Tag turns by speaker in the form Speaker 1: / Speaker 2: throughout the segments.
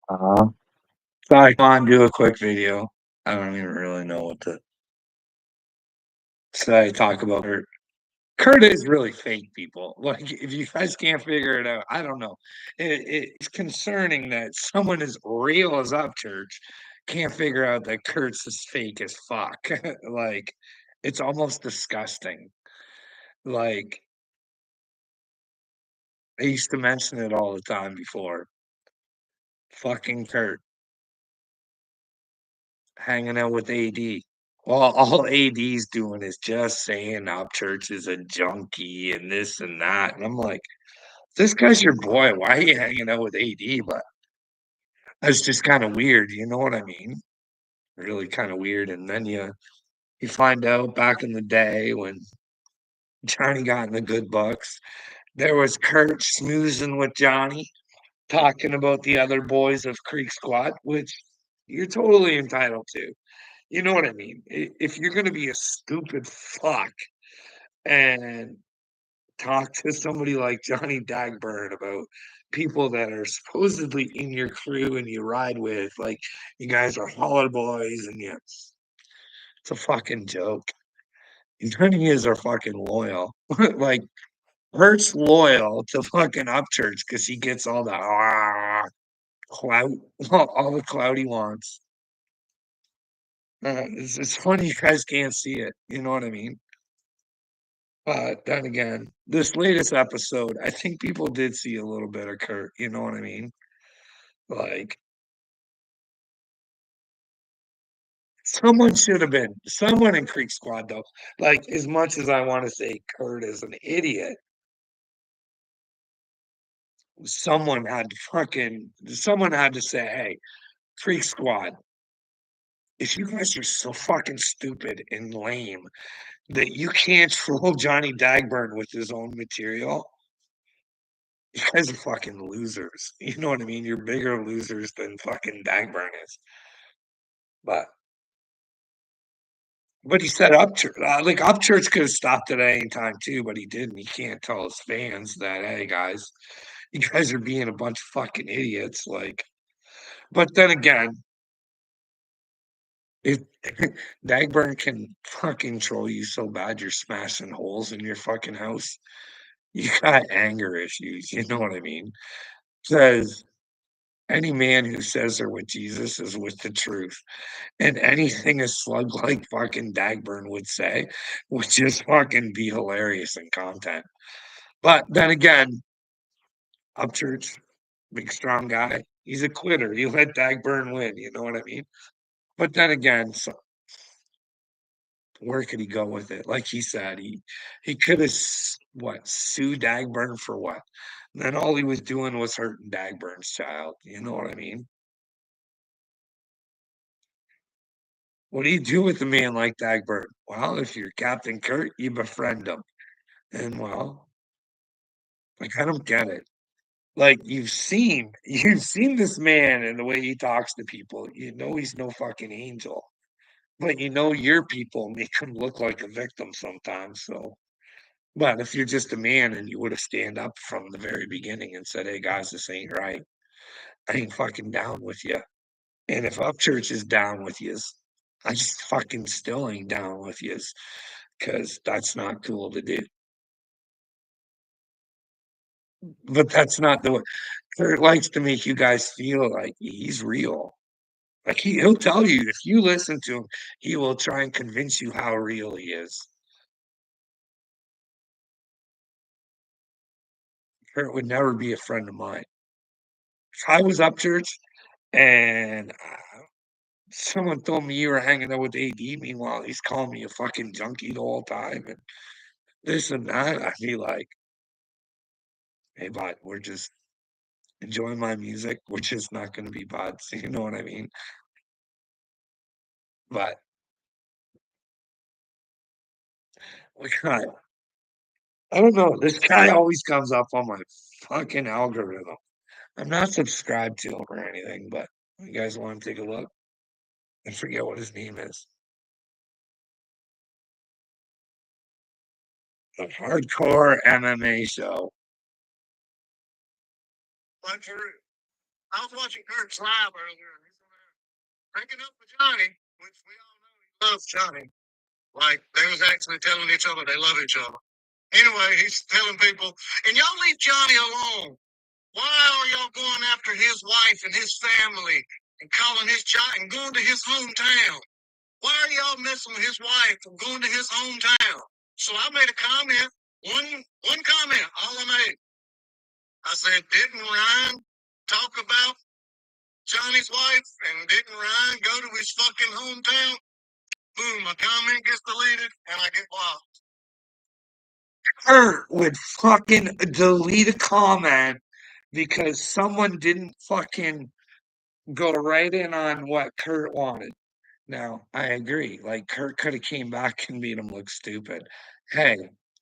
Speaker 1: Uh, so I go on do a quick video. I don't even really know what to say. Talk about Kurt. Kurt is really fake, people. Like, if you guys can't figure it out, I don't know. It's concerning that someone as real as Upchurch can't figure out that Kurt's as fake as fuck. Like, it's almost disgusting. Like, I used to mention it all the time before. Fucking Kurt hanging out with AD. Well, all AD's doing is just saying Upchurch is a junkie and this and that. And I'm like, this guy's your boy. Why are you hanging out with AD? But that's just kind of weird. You know what I mean? Really kind of weird. And then you find out back in the day when Johnny got in the good books, there was Kurt snoozing with Johnny, talking about the other boys of Creek Squad, which you're totally entitled to. You know what I mean? If you're going to be a stupid fuck and talk to somebody like Johnny Dagburn about people that are supposedly in your crew and you ride with, like you guys are holler boys and you, it's a fucking joke. None of yous are fucking loyal. Like Hurt's loyal to fucking Upchurch because he gets all the clout, all the clout he wants. It's funny you guys can't see it. You know what I mean? But then again, this latest episode, I think people did see a little bit of Kurt. You know what I mean? Like, someone should have been someone in Creek Squad, though. Like, as much as I want to say Kurt is an idiot, someone had to say, hey, Creek Squad, if you guys are so fucking stupid and lame that you can't troll Johnny Dagburn with his own material, you guys are fucking losers. You know what I mean? You're bigger losers than fucking Dagburn is. But he said Upchurch, like Upchurch could have stopped it at any time too, but he didn't. He can't tell his fans that, hey guys, you guys are being a bunch of fucking idiots. Like, but then again, if Dagburn can fucking troll you so bad you're smashing holes in your fucking house, you got anger issues. You know what I mean? Says any man who says they're with Jesus is with the truth. And anything a slug like fucking Dagburn would say would just fucking be hilarious in content. But then again, Upchurch, big strong guy, he's a quitter. He let Dagburn win. You know what I mean? But then again, so where could he go with it? Like he said, he could have what sued Dagburn for what? And then all he was doing was hurting Dagburn's child. You know what I mean? What do you do with a man like Dagburn? Well, if you're Captain Kurt, you befriend him. And well, like I don't get it. Like you've seen this man and the way he talks to people. You know he's no fucking angel. But you know your people make him look like a victim sometimes. So but if you're just a man and you would have stand up from the very beginning and said, hey guys, this ain't right. I ain't fucking down with you. And if Upchurch is down with you, I just fucking still ain't down with you because that's not cool to do. But that's not the way Kurt likes to make you guys feel like he's real. Like he'll tell you if you listen to him, he will try and convince you how real he is. Kurt would never be a friend of mine. If I was Upchurch and someone told me you were hanging out with AD, meanwhile he's calling me a fucking junkie the whole time and this and that, I'd be like, hey bud, we're just enjoying my music. We're just not gonna be buds. You know what I mean? But we kind I don't know. This guy always comes up on my fucking algorithm. I'm not subscribed to him or anything, but you guys want to take a look? I forget what his name is. The Hardcore MMA Show. I was watching Kurt's live earlier, and he's breaking up with Johnny, which we all know he loves Johnny. Like they was actually telling each other they love each other. Anyway, he's telling people, and y'all leave Johnny alone. Why are y'all going after his wife and his family and calling his child and going to his hometown? Why are y'all messing with his wife and going to his hometown? So I made a comment, one comment, all I made. I said, didn't Ryan talk about Johnny's wife and didn't Ryan go to his fucking hometown? Boom, my comment gets deleted and I get blocked. Kurt would fucking delete a comment because someone didn't fucking go right in on what Kurt wanted. Now, I agree. Like Kurt could have came back and made him look stupid. Hey,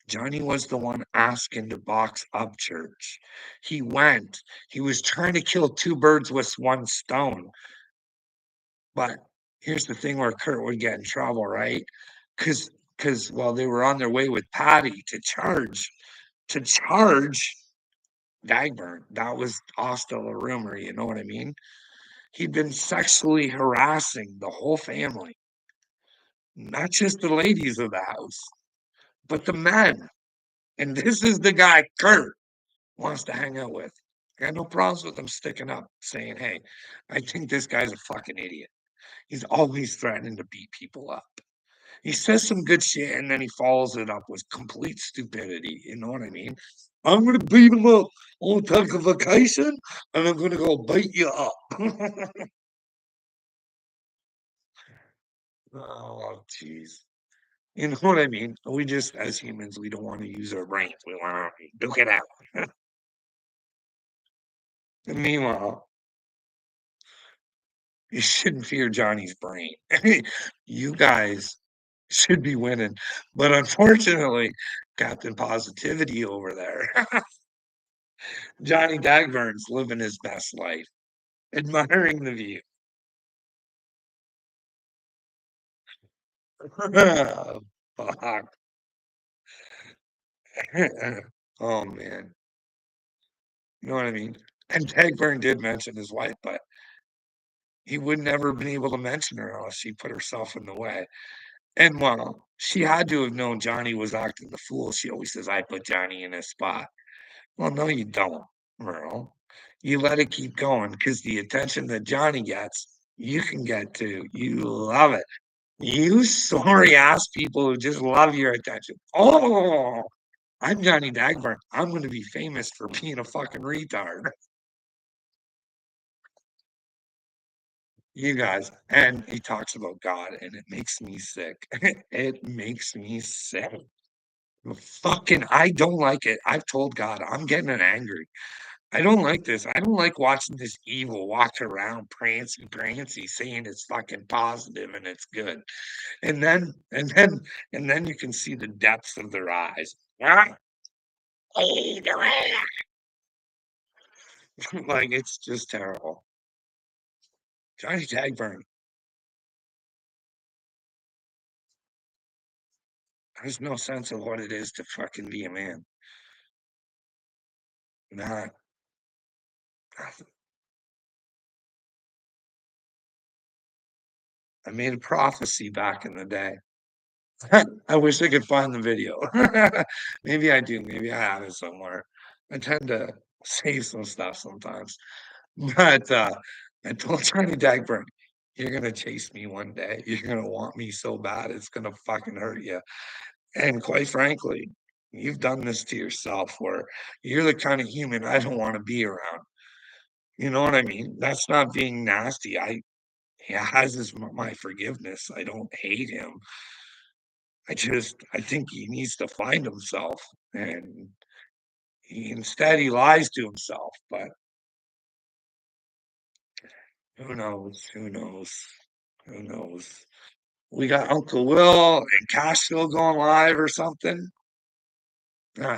Speaker 1: Johnny was the one asking to box up Church. He went. He was trying to kill two birds with one stone. But here's the thing where Kurt would get in trouble, right? Because while they were on their way with Patty to charge Dagburn, that was hostile a rumor, you know what I mean? He'd been sexually harassing the whole family, not just the ladies of the house, but the men. And this is the guy Kurt wants to hang out with. I got no problems with him sticking up, saying, hey, I think this guy's a fucking idiot. He's always threatening to beat people up. He says some good shit and then he follows it up with complete stupidity. You know what I mean? I'm gonna beat him up. I'm gonna take a vacation and I'm gonna go beat you up. Oh, jeez. You know what I mean? We just, as humans, we don't want to use our brains. We want to duke it out. And meanwhile, you shouldn't fear Johnny's brain. You guys should be winning. But unfortunately, Captain Positivity over there, Johnny Dagburn's living his best life, admiring the view. Fuck. Oh, man. You know what I mean? And Dagburn did mention his wife, but he would never been able to mention her unless she put herself in the way. And well, she had to have known Johnny was acting the fool. She always says, I put Johnny in his spot. Well, no, you don't, Merle. You let it keep going because the attention that Johnny gets, you can get too. You love it. You sorry ass people who just love your attention. Oh, I'm Johnny Dagburn. I'm going to be famous for being a fucking retard. You guys. And he talks about God, and it makes me sick. It makes me sick. Fucking, I don't like it. I've told God I'm getting angry. I don't like this. I don't like watching this evil walk around prancy, saying it's fucking positive and it's good. And then, and then, and then you can see the depths of their eyes. Ah, hey, like it's just terrible. Johnny Tagburn, there's no sense of what it is to fucking be a man. Not, I made a prophecy back in the day. I wish I could find the video. Maybe I do. Maybe I have it somewhere. I tend to save some stuff sometimes. But I told Johnny Dagburn, you're gonna chase me one day. You're gonna want me so bad it's gonna fucking hurt you. And quite frankly, you've done this to yourself where you're the kind of human I don't want to be around. You know what I mean? That's not being nasty. He has my forgiveness. I don't hate him. I think he needs to find himself, and instead he lies to himself. But who knows? Who knows? Who knows? We got Uncle Will and Cashville going live or something.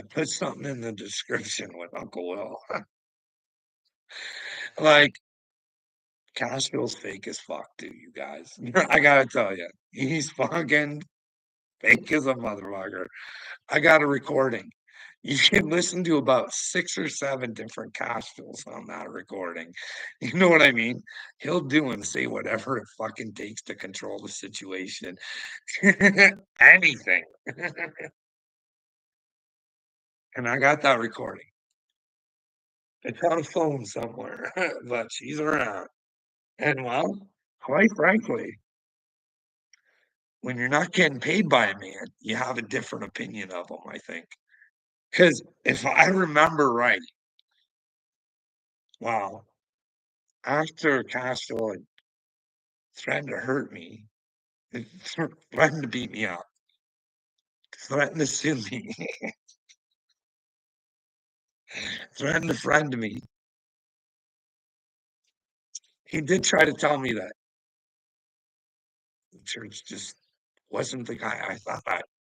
Speaker 1: Put something in the description with Uncle Will. Like Cashville's fake as fuck, dude. You guys, I gotta tell you, he's fucking fake as a motherfucker. I got a recording. You can listen to about 6 or 7 different Castles on that recording. You know what I mean? He'll do and say whatever it fucking takes to control the situation. Anything. And I got that recording. It's on a phone somewhere, but she's around. And, well, quite frankly, when you're not getting paid by a man, you have a different opinion of him, I think. Because if I remember right, wow, after Castro had threatened to hurt me, threatened to beat me up, threatened to sue me, threatened to friend me. He did try to tell me that the church just wasn't the guy I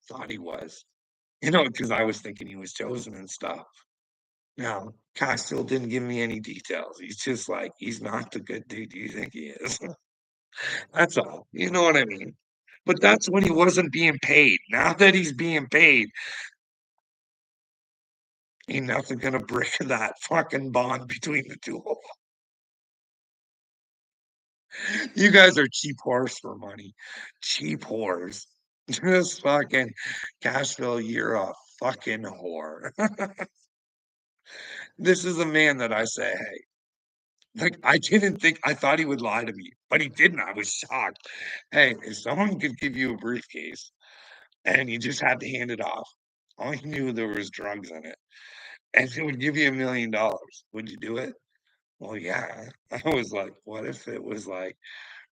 Speaker 1: thought he was, because I was thinking he was chosen and stuff. Now, Castile didn't give me any details. He's just like, he's not the good dude you think he is. That's all. You know what I mean? But that's when he wasn't being paid. Now that he's being paid, ain't nothing gonna break that fucking bond between the two of them. You guys are cheap whores for money. Cheap whores. Just fucking Cashville, you're a fucking whore. This is a man that I say, hey, like I didn't think I thought he would lie to me, but he didn't. I was shocked. Hey, if someone could give you a briefcase and you just had to hand it off, all you knew there was drugs in it, and it would give you $1,000,000, would you do it? Well, yeah. I was like, what if it was like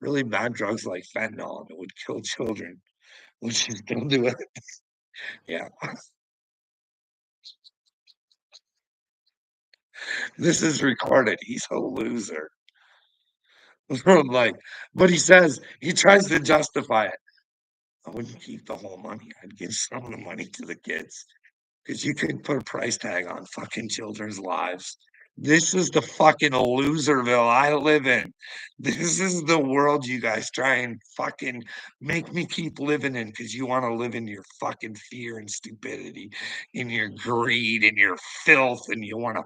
Speaker 1: really bad drugs like fentanyl and it would kill children? Would you still do it? Yeah. This is recorded. He's a loser. I'm like, but he says he tries to justify it. I wouldn't keep the whole money. I'd give some of the money to the kids because you could put a price tag on fucking children's lives. This is the fucking loserville I live in. This is the world you guys try and fucking make me keep living in because you want to live in your fucking fear and stupidity, in your greed and your filth, and you want to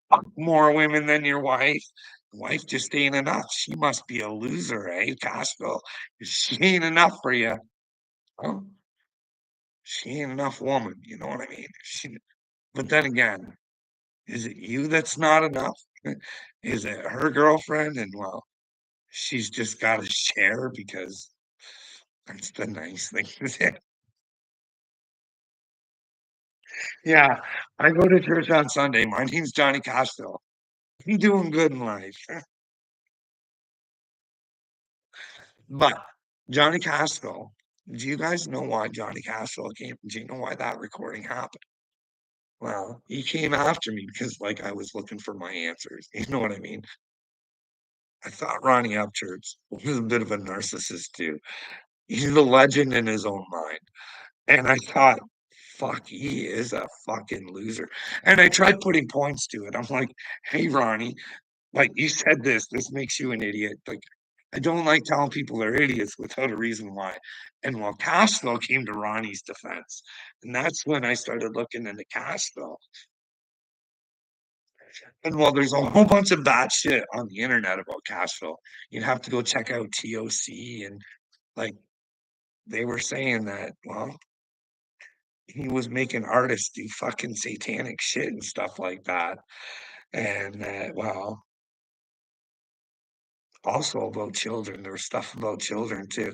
Speaker 1: fuck more women than your wife. Wife just ain't enough. She must be a loser, eh, Costco? She ain't enough for you. Huh? She ain't enough woman. You know what I mean? But then again, is it you that's not enough? Is it her girlfriend? And well, she's just got to share because that's the nice thing to say. Yeah, I go to church on Sunday. My name's Johnny Costello. I'm doing good in life. But Johnny Costello, do you guys know why Johnny Costello came? Do you know why that recording happened? Well, he came after me because like I was looking for my answers. You know what I mean? I thought Ronnie Upchurch was a bit of a narcissist too. He's a legend in his own mind. And I thought, fuck, he is a fucking loser. And I tried putting points to it. I'm like, hey, Ronnie, like you said this makes you an idiot. Like, I don't like telling people they're idiots without a reason why. And while Castro came to Ronnie's defense, and that's when I started looking into Castro. And while there's a whole bunch of bad shit on the internet about Castro, you'd have to go check out TOC and like they were saying that, well, he was making artists do fucking satanic shit and stuff like that. And well, also about children. There was stuff about children too.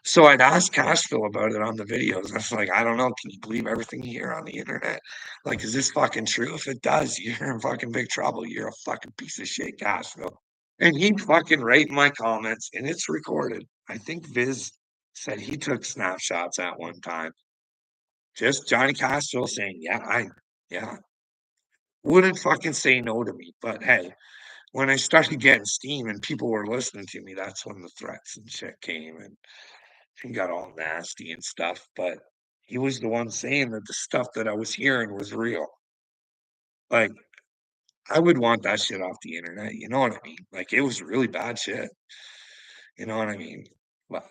Speaker 1: So I'd ask Cashville about it on the videos. I was like, I don't know. Can you believe everything you hear on the internet? Like, is this fucking true? If it does, you're in fucking big trouble. You're a fucking piece of shit, Cashville. And he'd fucking write in my comments, and it's recorded. I think Viz said he took snapshots at one time. Just Johnny Cashville saying, yeah, wouldn't fucking say no to me. But hey, when I started getting steam and people were listening to me, that's when the threats and shit came and he got all nasty and stuff. But he was the one saying that the stuff that I was hearing was real. Like, I would want that shit off the internet. You know what I mean? Like, it was really bad shit. You know what I mean? Well,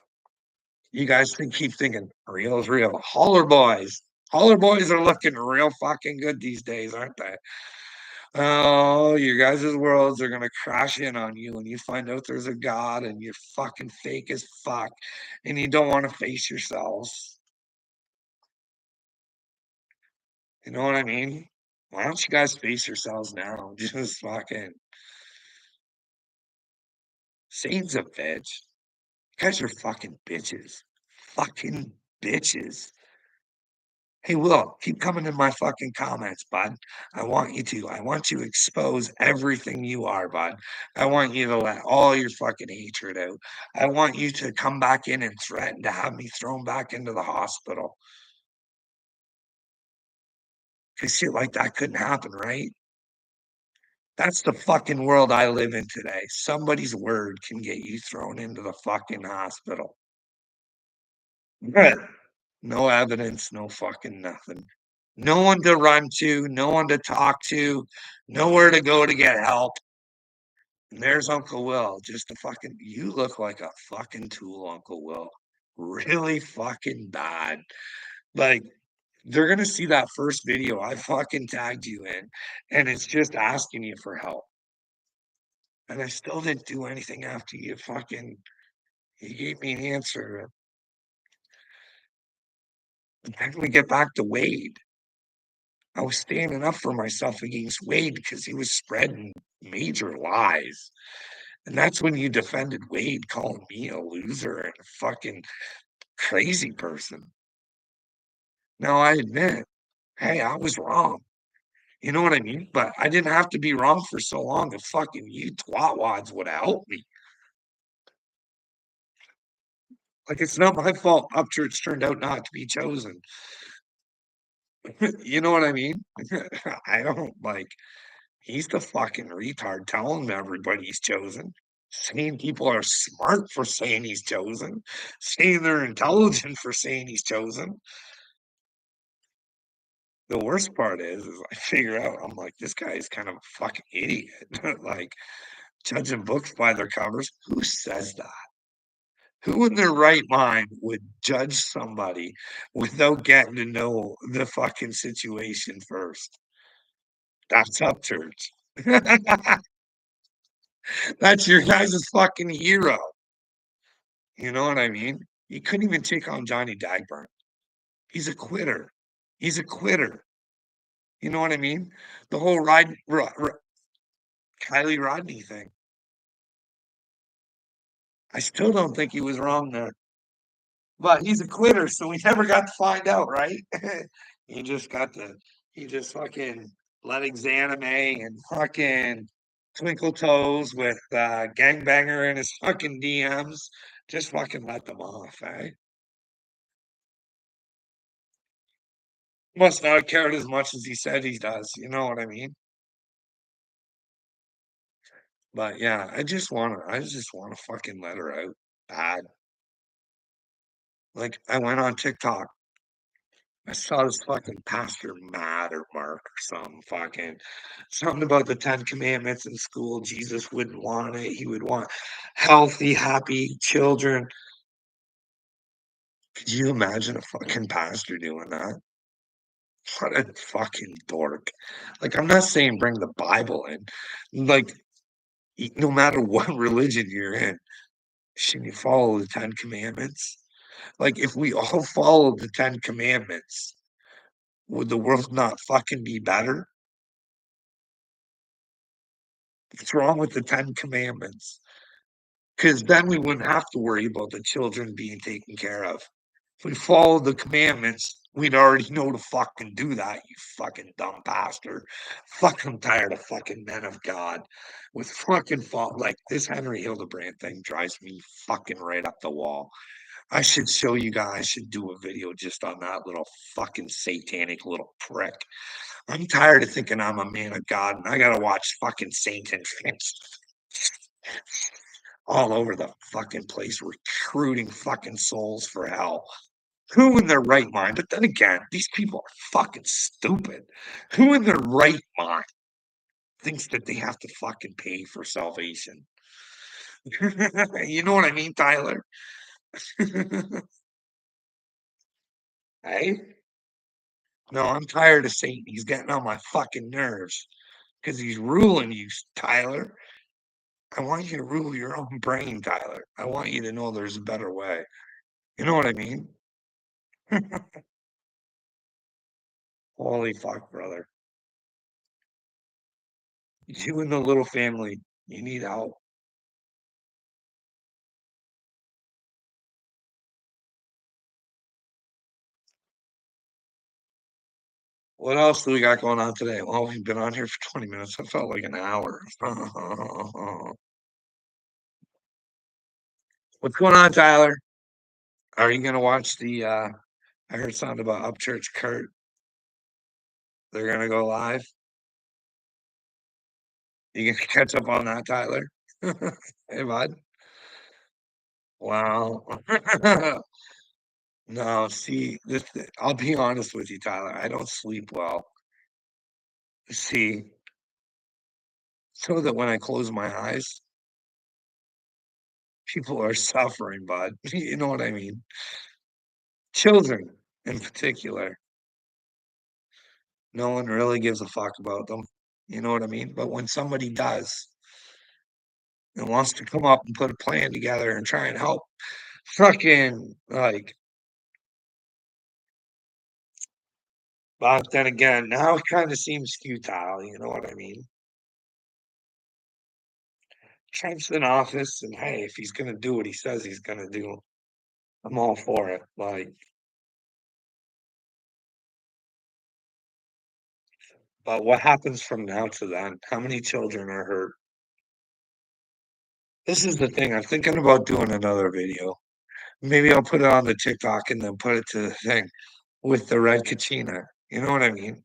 Speaker 1: you guys keep thinking real is real. Holler boys. Color boys are looking real fucking good these days, aren't they? Oh, your guys' worlds are gonna crash in on you when you find out there's a God and you're fucking fake as fuck and you don't want to face yourselves. You know what I mean? Why don't you guys face yourselves now? Just fucking Satan's a bitch. You guys are fucking bitches. Fucking bitches. Hey, Will, keep coming in my fucking comments, bud. I want you to. I want you to expose everything you are, bud. I want you to let all your fucking hatred out. I want you to come back in and threaten to have me thrown back into the hospital. Because shit like that couldn't happen, right? That's the fucking world I live in today. Somebody's word can get you thrown into the fucking hospital. Right. No evidence, no fucking nothing. No one to run to, no one to talk to, nowhere to go to get help. And there's Uncle Will, just a fucking, you look like a fucking tool, Uncle Will. Really fucking bad. Like, they're gonna see that first video I fucking tagged you in, and it's just asking you for help. And I still didn't do anything after you gave me an answer. Then we get back to Wade. I was standing up for myself against Wade because he was spreading major lies. And that's when you defended Wade, calling me a loser and a fucking crazy person. Now I admit, hey, I was wrong. You know what I mean? But I didn't have to be wrong for so long if fucking you twatwads would have helped me. Like it's not my fault Upchurch turned out not to be chosen. You know what I mean? I don't like he's the fucking retard telling everybody he's chosen. Saying people are smart for saying he's chosen, saying they're intelligent for saying he's chosen. The worst part is I figure out I'm like, this guy is kind of a fucking idiot. Like judging books by their covers. Who says that? Who in their right mind would judge somebody without getting to know the fucking situation first? That's up, church. That's your guys' fucking hero. You know what I mean? He couldn't even take on Johnny Dagburn. He's a quitter. He's a quitter. You know what I mean? The whole Kylie Rodney thing. I still don't think he was wrong there. But he's a quitter, so we never got to find out, right? he just got to, he just fucking let Exanime and fucking Twinkle Toes with Gangbanger in his fucking DMs. Just fucking let them off, eh? Must not have cared as much as he said he does. You know what I mean? But yeah, I just wanna fucking let her out bad. Like, I went on TikTok. I saw this fucking Pastor Matt or Mark or something about the 10 commandments in school. Jesus wouldn't want it. He would want healthy, happy children. Could you imagine a fucking pastor doing that? What a fucking dork. Like, I'm not saying bring the Bible in. Like, no matter what religion you're in, should you follow the 10 commandments? Like, if we all followed the 10 commandments, would the world not fucking be better? What's wrong with the 10 commandments? Because then we wouldn't have to worry about the children being taken care of. If we followed the commandments, we'd already know to fucking do that, you fucking dumb pastor. Fucking tired of fucking men of God with fucking fault. Like this Henry Hildebrand thing drives me fucking right up the wall. I should show you guys, I should do a video just on that little fucking satanic little prick. I'm tired of thinking I'm a man of God and I gotta watch fucking Satan all over the fucking place recruiting fucking souls for hell. Who in their right mind? But then again, these people are fucking stupid. Who in their right mind thinks that they have to fucking pay for salvation? You know what I mean, Tyler? Hey? No, I'm tired of Satan. He's getting on my fucking nerves because he's ruling you, Tyler. I want you to rule your own brain, Tyler. I want you to know there's a better way. You know what I mean? Holy fuck, brother. You and the little family, you need help. What else do we got going on today? Well, we've been on here for 20 minutes. That felt like an hour. What's going on, Tyler? Are you gonna watch the I heard something about Upchurch Kurt. They're gonna go live. You gonna catch up on that, Tyler? Hey, bud. Wow. No, see, I'll be honest with you, Tyler. I don't sleep well. See, so that when I close my eyes, people are suffering, bud. You know what I mean? Children in particular. No one really gives a fuck about them. You know what I mean? But when somebody does and wants to come up and put a plan together and try and help, fucking like, but then again, now it kind of seems futile. You know what I mean? Trump's in office, and hey, if he's gonna do what he says he's gonna do, I'm all for it. Like, but what happens from now to then? How many children are hurt? This is the thing. I'm thinking about doing another video. Maybe I'll put it on the TikTok and then put it to the thing with the red Kachina. You know what I mean?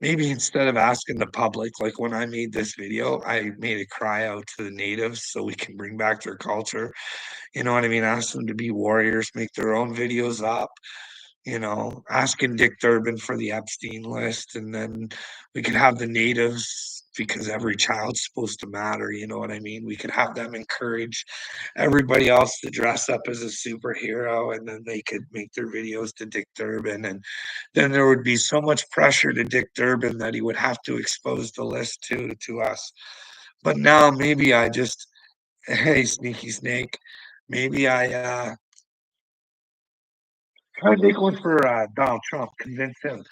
Speaker 1: Maybe instead of asking the public, like when I made this video, I made a cry out to the natives so we can bring back their culture. You know what I mean? Ask them to be warriors, make their own videos up, asking Dick Durbin for the Epstein list, and then we could have the natives because every child's supposed to matter. You know what I mean? We could have them encourage everybody else to dress up as a superhero, and then they could make their videos to Dick Durbin, and then there would be so much pressure to Dick Durbin that he would have to expose the list to us. But now maybe I just, hey, sneaky snake, maybe I try to make one for Donald Trump, convince him.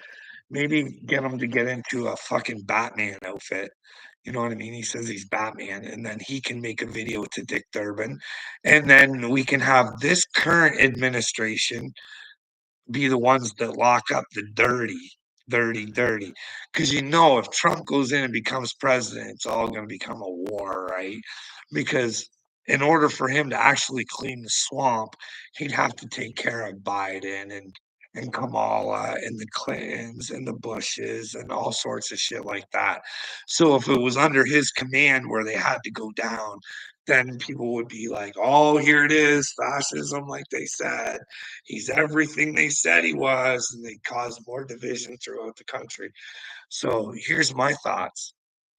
Speaker 1: Maybe get him to get into a fucking Batman outfit. You know what I mean? He says he's Batman, and then he can make a video to Dick Durbin, and then we can have this current administration be the ones that lock up the dirty, dirty, dirty. Because if Trump goes in and becomes president, it's all going to become a war, right? Because in order for him to actually clean the swamp, he'd have to take care of Biden and Kamala and the Clintons and the Bushes and all sorts of shit like that. So if it was under his command where they had to go down, then people would be like, oh, here it is, fascism, like they said. He's everything they said he was, and they caused more division throughout the country. So here's my thoughts.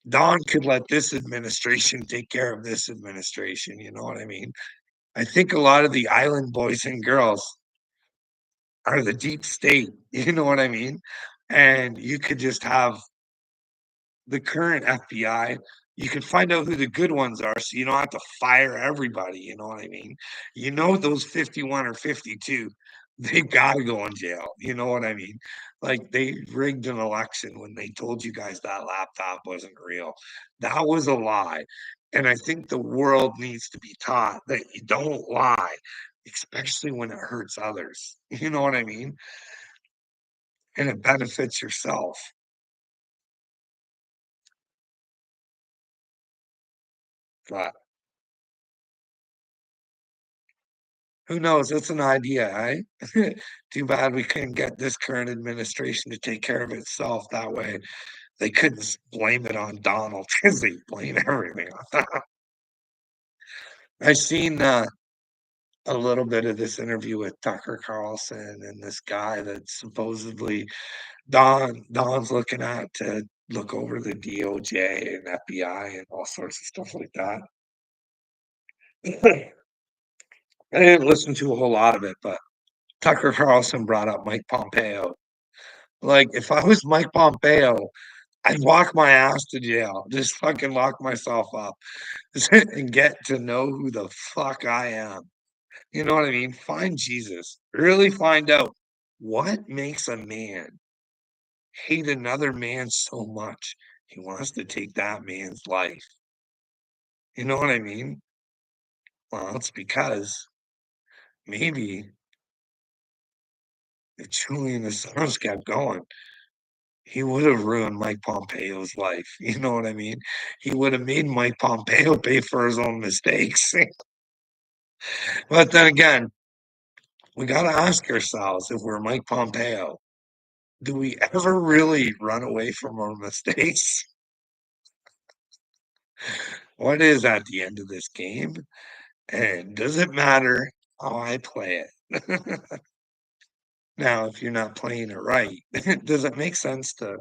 Speaker 1: Don could let this administration take care of this administration. You know what I mean? I think a lot of the island boys and girls are the deep state. You know what I mean? And you could just have the current FBI, you can find out who the good ones are so you don't have to fire everybody. You know what I mean? Those 51 or 52, they've got to go in jail. You know what I mean? Like they rigged an election when they told you guys that laptop wasn't real. That was a lie. And I think the world needs to be taught that you don't lie, especially when it hurts others. You know what I mean? And it benefits yourself. But who knows? It's an idea, eh? Too bad we couldn't get this current administration to take care of itself that way. They couldn't blame it on Donald because they blame everything on. I've seen a little bit of this interview with Tucker Carlson and this guy that supposedly Don's looking at to look over the DOJ and FBI and all sorts of stuff like that. I didn't listen to a whole lot of it, but Tucker Carlson brought up Mike Pompeo. Like, if I was Mike Pompeo, I'd walk my ass to jail, just fucking lock myself up and get to know who the fuck I am. You know what I mean? Find Jesus. Really find out what makes a man hate another man so much he wants to take that man's life. You know what I mean? Well, it's because maybe if Julian Assange kept going, he would have ruined Mike Pompeo's life. You know what I mean? He would have made Mike Pompeo pay for his own mistakes. But then again, we got to ask ourselves if we're Mike Pompeo, do we ever really run away from our mistakes? What is at the end of this game? And does it matter how I play it? Now, if you're not playing it right, does it make sense to,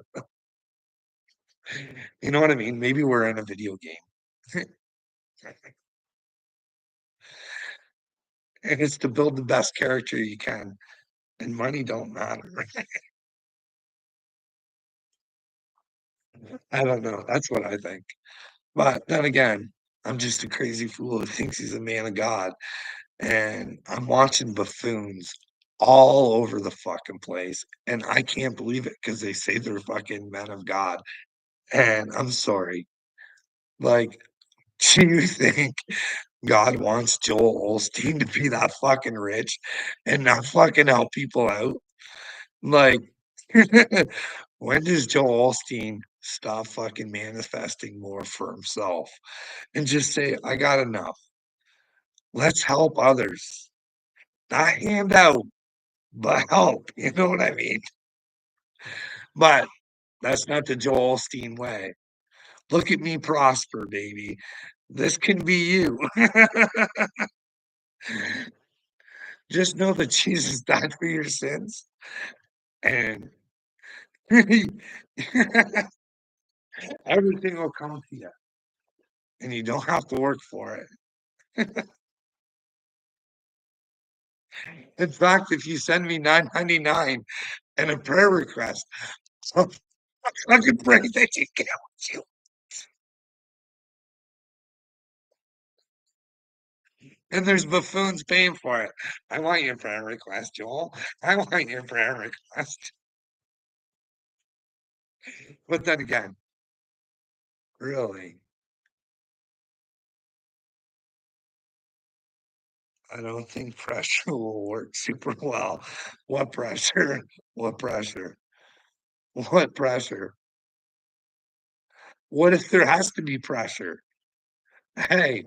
Speaker 1: you know what I mean? Maybe we're in a video game. And it's to build the best character you can, and money don't matter. I don't know. That's what I think. But then again, I'm just a crazy fool who thinks he's a man of God. And I'm watching buffoons all over the fucking place. And I can't believe it because they say they're fucking men of God. And I'm sorry. Like, do you think God wants Joel Osteen to be that fucking rich and not fucking help people out? Like, when does Joel Osteen stop fucking manifesting more for himself and just say, I got enough? Let's help others, not hand out, but help. You know what I mean? But that's not the Joel Osteen way. Look at me prosper, baby. This can be you. Just know that Jesus died for your sins and everything will come to you and you don't have to work for it. In fact, if you send me 9.99 and a prayer request, I can pray that you get what you. And there's buffoons paying for it. I want your prayer request, Joel. I want your prayer request. But then again, really, I don't think pressure will work super well. What pressure? What pressure? What pressure? What if there has to be pressure? Hey,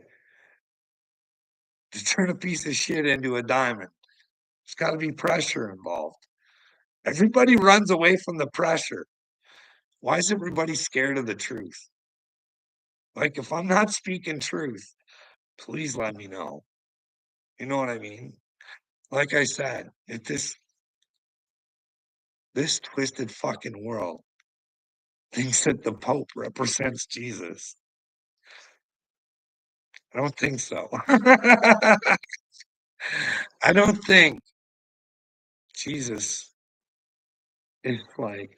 Speaker 1: to turn a piece of shit into a diamond, there's got to be pressure involved. Everybody runs away from the pressure. Why is everybody scared of the truth? Like, if I'm not speaking truth, please let me know. You know what I mean? Like I said, if this twisted fucking world thinks that the Pope represents Jesus, I don't think so. I don't think Jesus is like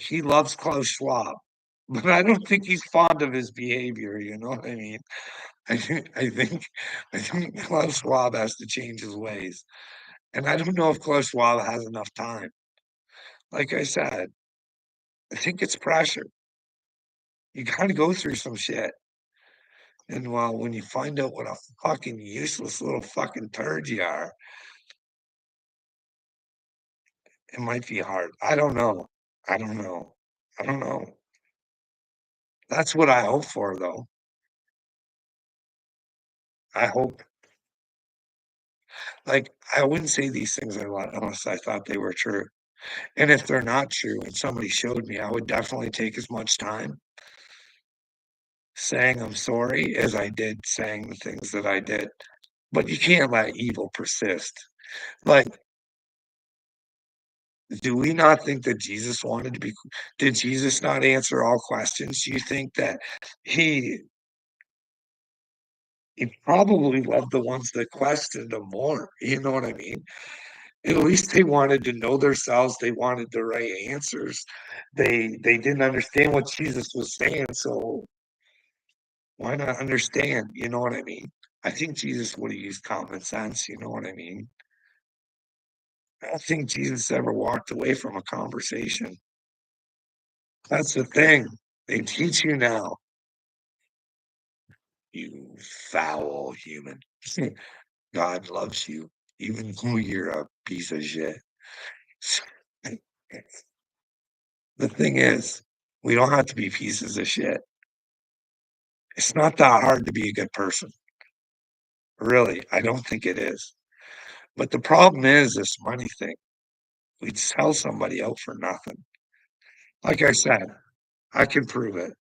Speaker 1: he loves Klaus Schwab, but I don't think he's fond of his behavior. You know what I mean? I think Klaus Schwab has to change his ways, and I don't know if Klaus Schwab has enough time. Like I said, I think it's pressure. You got to go through some shit, and well, when you find out what a fucking useless little fucking turd you are, it might be hard. I don't know. I don't know. I don't know. That's what I hope for, though. I hope, like, I wouldn't say these things a lot unless I thought they were true. And if they're not true and somebody showed me, I would definitely take as much time saying I'm sorry as I did saying the things that I did. But you can't let evil persist. Like, do we not think that Jesus wanted to be? Did Jesus not answer all questions? Do you think that he he probably loved the ones that questioned him more? You know what I mean? At least they wanted to know themselves, they wanted the right answers. They didn't understand what Jesus was saying, so why not understand? You know what I mean? I think Jesus would have used common sense, you know what I mean? I don't think Jesus ever walked away from a conversation. That's the thing. They teach you now, you foul human. God loves you, even though you're a piece of shit. The thing is, we don't have to be pieces of shit. It's not that hard to be a good person. Really, I don't think it is. But the problem is this money thing. We'd sell somebody out for nothing. Like I said, I can prove it.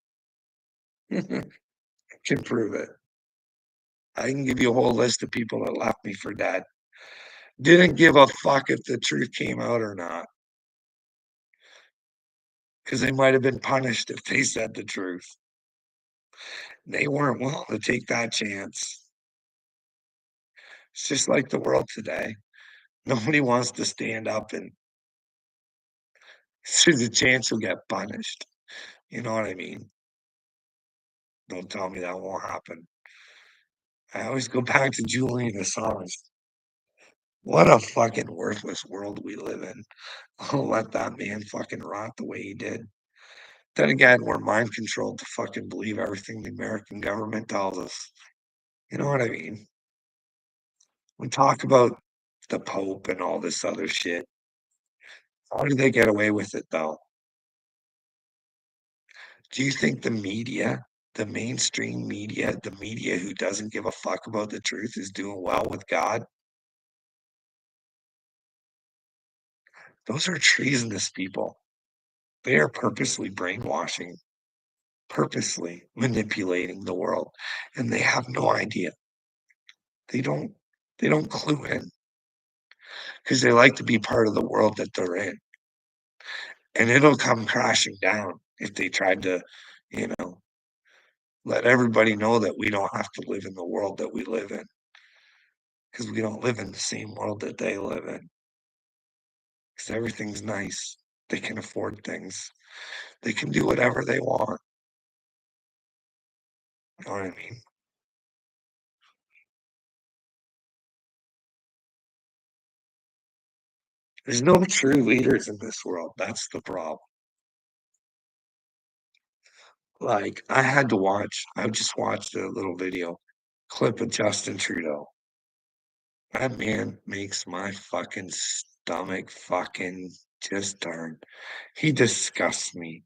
Speaker 1: Can prove it. I can give you a whole list of people that left me for dead. Didn't give a fuck if the truth came out or not, because they might have been punished if they said the truth. They weren't willing to take that chance. It's just like the world today. Nobody wants to stand up and there's a chance you'll get punished. You know what I mean? Don't tell me that won't happen. I always go back to Julian Assange. What a fucking worthless world we live in. I'll let that man fucking rot the way he did. Then again, we're mind controlled to fucking believe everything the American government tells us. You know what I mean? We talk about the Pope and all this other shit. How do they get away with it though? Do you think the mainstream media, the media who doesn't give a fuck about the truth is doing well with God? Those are treasonous people. They are purposely brainwashing, purposely manipulating the world, and they have no idea. They don't they don't clue in because they like to be part of the world that they're in. And it'll come crashing down if they tried to, you know, let everybody know that we don't have to live in the world that we live in because we don't live in the same world that they live in. Because everything's nice. They can afford things. They can do whatever they want. You know what I mean? There's no true leaders in this world. That's the problem. Like, I just watched a little video clip of Justin Trudeau. That man makes my fucking stomach fucking just turn. He disgusts me.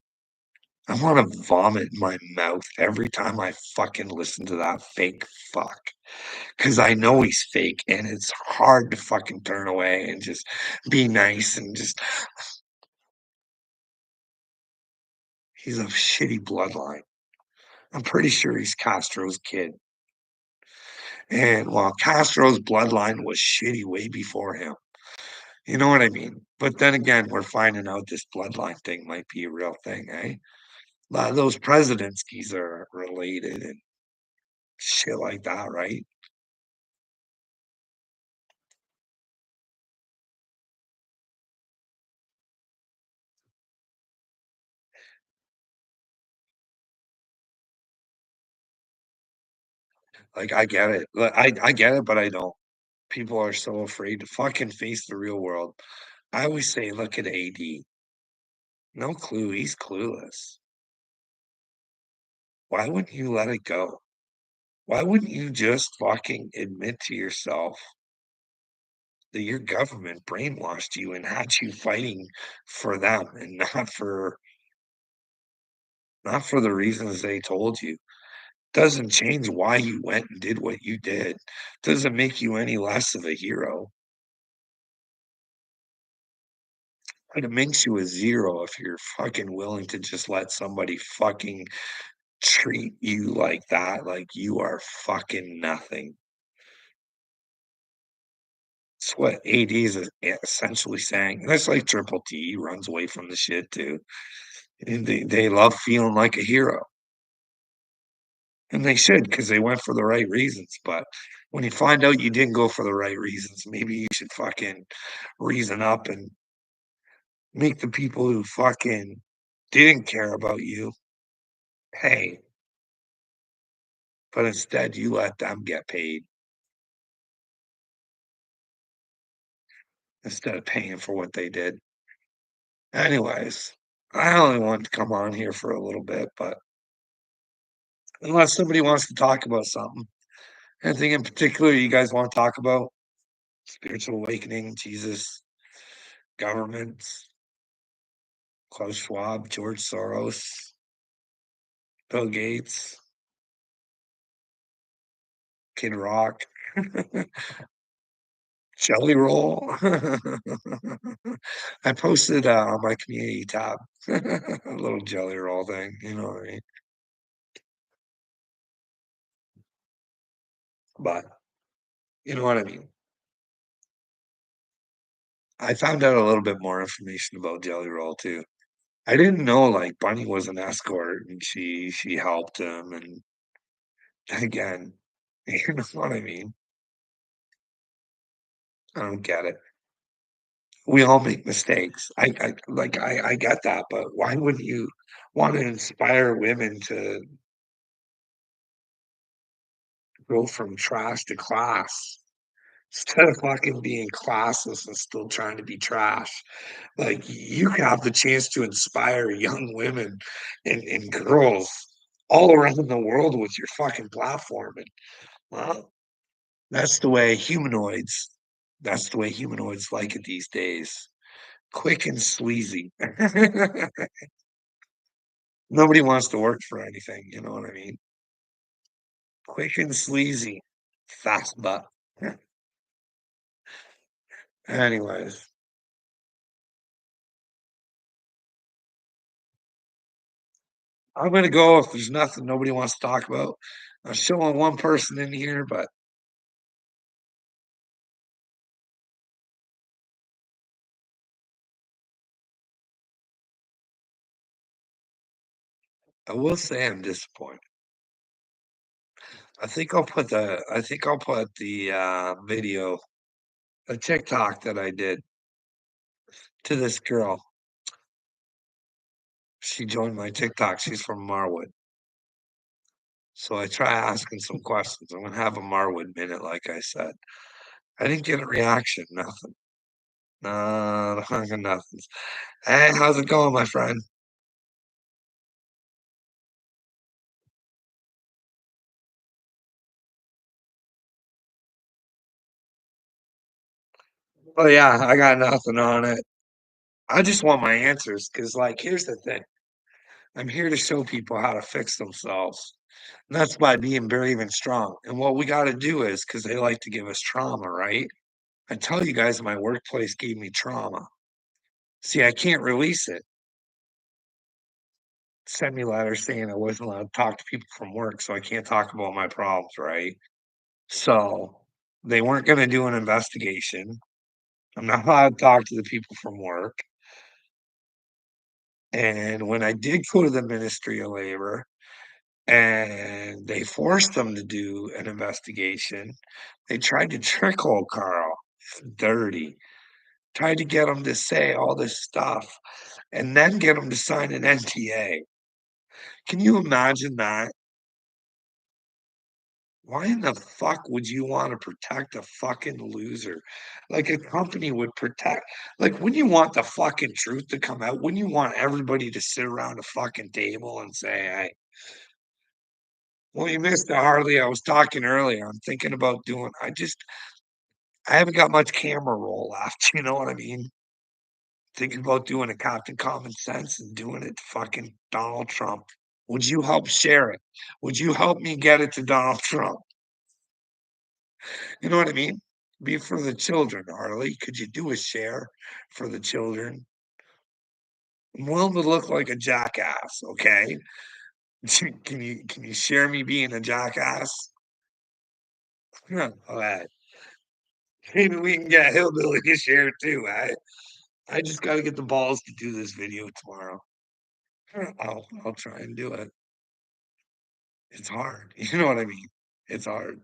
Speaker 1: I wanna vomit in my mouth every time I fucking listen to that fake fuck, because I know he's fake, and it's hard to fucking turn away and just be nice and just he's a shitty bloodline. I'm pretty sure he's Castro's kid, and while Castro's bloodline was shitty way before him. You know what I mean? But then again, we're finding out this bloodline thing might be a real thing, eh? A lot of those Presidenskis are related and shit like that, right? Like, I get it. I get it, but I don't. People are so afraid to fucking face the real world. I always say, look at AD. No clue. He's clueless. Why wouldn't you let it go? Why wouldn't you just fucking admit to yourself that your government brainwashed you and had you fighting for them and not for the reasons they told you? Doesn't change why you went and did what you did. Doesn't make you any less of a hero, but it makes you a zero if you're fucking willing to just let somebody fucking treat you like that, like you are fucking nothing. It's what AD is essentially saying. And that's like Triple T, he runs away from the shit too. And they love feeling like a hero. And they should, because they went for the right reasons, but when you find out you didn't go for the right reasons, maybe you should fucking reason up and make the people who fucking didn't care about you pay, but instead you let them get paid instead of paying for what they did. Anyways, I only wanted to come on here for a little bit, but unless somebody wants to talk about something, anything in particular you guys want to talk about? Spiritual awakening, Jesus, governments, Klaus Schwab, George Soros, Bill Gates, Kid Rock, Jelly Roll. I posted on my community tab a little Jelly Roll thing, you know what I mean? But you know what I mean? I found out a little bit more information about Jelly Roll too. I didn't know like Bunny was an escort and she helped him and again, you know what I mean? I don't get it. We all make mistakes. I get that, but why wouldn't you want to inspire women to go from trash to class instead of fucking being classless and still trying to be trash? Like you have the chance to inspire young women and girls all around the world with your fucking platform. And well, that's the way humanoids. That's the way humanoids like it these days. Quick and sleazy. Nobody wants to work for anything, you know what I mean? Quick and sleazy, fast butt. Anyways, I'm gonna go if there's nothing nobody wants to talk about. I'm showing one person in here, but I will say I'm disappointed. I think I'll put the video, a TikTok that I did to this girl. She joined my TikTok. She's from Marwood. So I try asking some questions. I'm gonna have a Marwood minute, like I said. I didn't get a reaction, nothing. No, nothing. Hey, how's it going, my friend? Oh yeah, I got nothing on it. I just want my answers because, like, here's the thing. I'm here to show people how to fix themselves. And that's by being brave and strong. And what we got to do is because they like to give us trauma, right? I tell you guys, my workplace gave me trauma. See, I can't release it. Send me letters saying I wasn't allowed to talk to people from work, so I can't talk about my problems, right? So they weren't going to do an investigation. I'm not allowed to talk to the people from work. And when I did go to the Ministry of Labor and they forced them to do an investigation, they tried to trick old Carl. Dirty. Tried to get him to say all this stuff and then get him to sign an NTA. Can you imagine that? Why in the fuck would you want to protect a fucking loser? Like a company would protect, like, when you want the fucking truth to come out, when you want everybody to sit around a fucking table and say, hey, well, you missed it, Harley. I was talking earlier. I'm thinking about doing, I haven't got much camera roll left. You know what I mean? Thinking about doing a Captain Common Sense and doing it to fucking Donald Trump. Would you help share it? Would you help me get it to Donald Trump? You know what I mean? Be for the children, Harley. Could you do a share for the children? I'm willing to look like a jackass, okay? Can you share me being a jackass? All right. Maybe we can get Hillbilly to share too, right? I just gotta get the balls to do this video tomorrow. I'll try and do it. It's hard. You know what I mean? It's hard.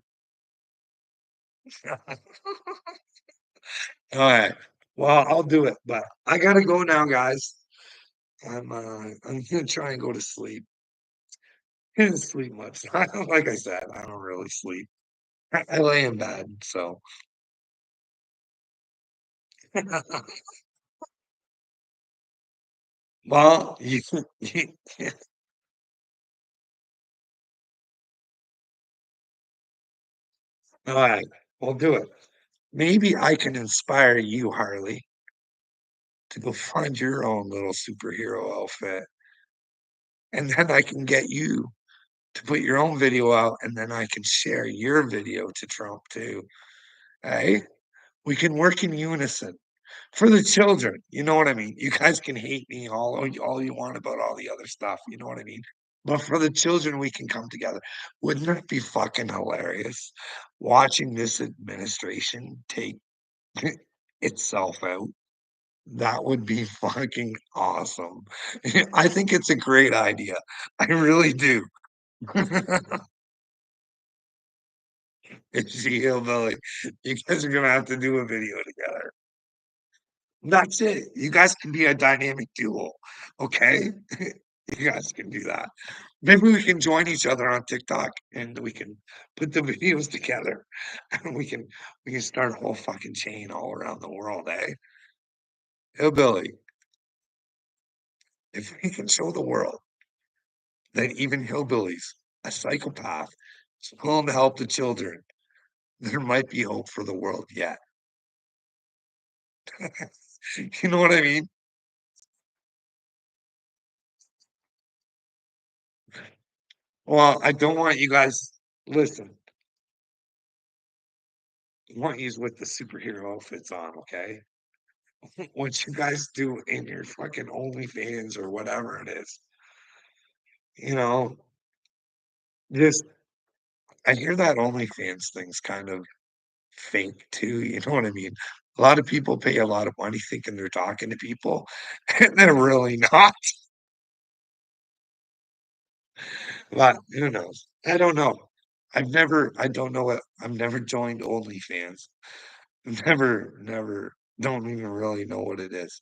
Speaker 1: Alright. Well, I'll do it, but I gotta go now, guys. I'm gonna try and go to sleep. I didn't sleep much. Like I said, I don't really sleep. I lay in bed, so well, you alright, we'll do it. Maybe I can inspire you, Harley, to go find your own little superhero outfit, and then I can get you to put your own video out, and then I can share your video to Trump too. Hey, we can work in unison for the children. You know what I mean? You guys can hate me all you want about all the other stuff. You know what I mean? But for the children, we can come together. Wouldn't it be fucking hilarious watching this administration take itself out? That would be fucking awesome. I think it's a great idea. I really do. It's the hillbilly. You guys are gonna have to do a video together. That's it. You guys can be a dynamic duo, okay? You guys can do that. Maybe we can join each other on TikTok and we can put the videos together and we can start a whole fucking chain all around the world, eh? Hillbilly, if we can show the world that even hillbillies, a psychopath, is willing to help the children, there might be hope for the world yet. You know what I mean? Well, I don't want you guys listen, I want yous with the superhero outfits on, okay? What you guys do in your fucking OnlyFans or whatever it is, you know, just I hear that OnlyFans thing's kind of fake too, you know what I mean? A lot of people pay a lot of money thinking they're talking to people, and they're really not, but who knows? I don't know. I don't know what I've never joined OnlyFans. Never, don't even really know what it is.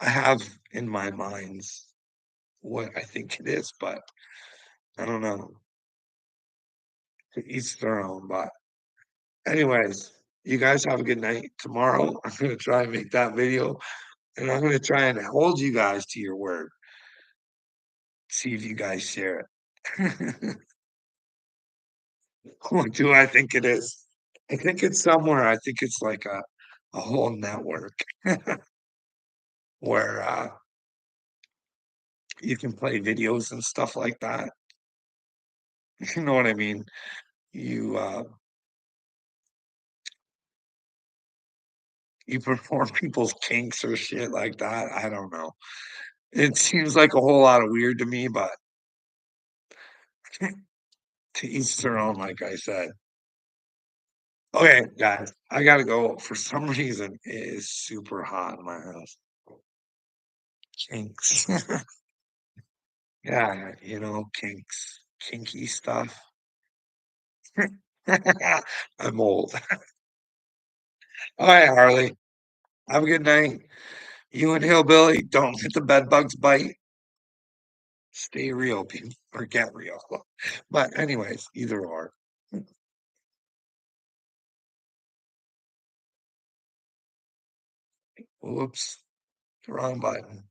Speaker 1: I have in my minds what I think it is, but I don't know. To each their own, but anyways, you guys have a good night. Tomorrow, I'm gonna try and make that video, and I'm gonna try and hold you guys to your word. See if you guys share it. What do I think it is? I think it's somewhere. I think it's like a whole network where you can play videos and stuff like that. You know what I mean? You you perform people's kinks or shit like that. I don't know. It seems like a whole lot of weird to me, but to each their own, like I said. Okay, guys, I gotta go. For some reason, it is super hot in my house. Kinks. Yeah, kinks, kinky stuff. I'm old. All right, Harley. Have a good night. You and Hillbilly, don't let the bed bugs bite. Stay real, people, or get real. But anyways, either or. Whoops, wrong button.